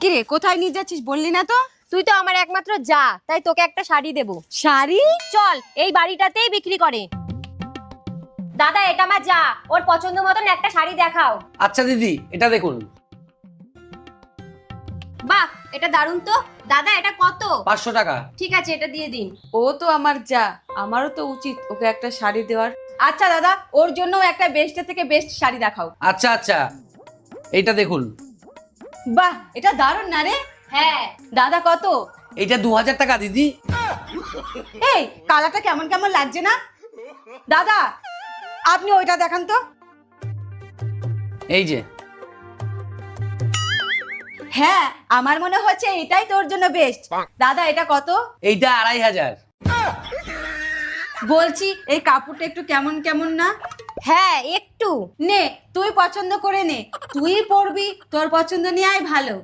কি রে, কোথায় নিয়ে যাচ্ছিস বললি না তো? তুই তো আমার একমাত্র যা, তাই তোকে একটা শাড়ি দেব। শাড়ি? চল, এই বাড়িটাতেই বিক্রি করে। দাদা, এটা আমার যা, ওর পছন্দ মতন একটা শাড়ি দেখাও। আচ্ছা দিদি, এটা দেখুন। বাহ, এটা দারুণ তো। দাদা, এটা কত? 500 টাকা। ঠিক আছে, এটা দিয়ে দিন। ও তো আমার যা, আমারও তো উচিত ওকে একটা শাড়ি দেওয়ার। আচ্ছা দাদা, ওর জন্য একটা বেস্টের থেকে বেস্ট শাড়ি দেখাও। আচ্ছা আচ্ছা, এইটা দেখুন। বাহ, এটা দারুণ না রে? হ্যাঁ। দাদা কত? এইটা 2000 টাকা দিদি। এই কালারটা কেমন কেমন লাগছে না? দাদা, আপনি ওইটা দেখান তো। এই যে। হ্যাঁ, আমার মনে হচ্ছে এটাই তোর জন্য বেস্ট। দাদা, এটা কত? এইটা 2500। বলছি এই কাপড়টা একটু কেমন কেমন না? হ্যাঁ, একটু। নে, তুই পছন্দ করে নে, তুই পরবি, তোর পছন্দ নেওয়াই ভালো।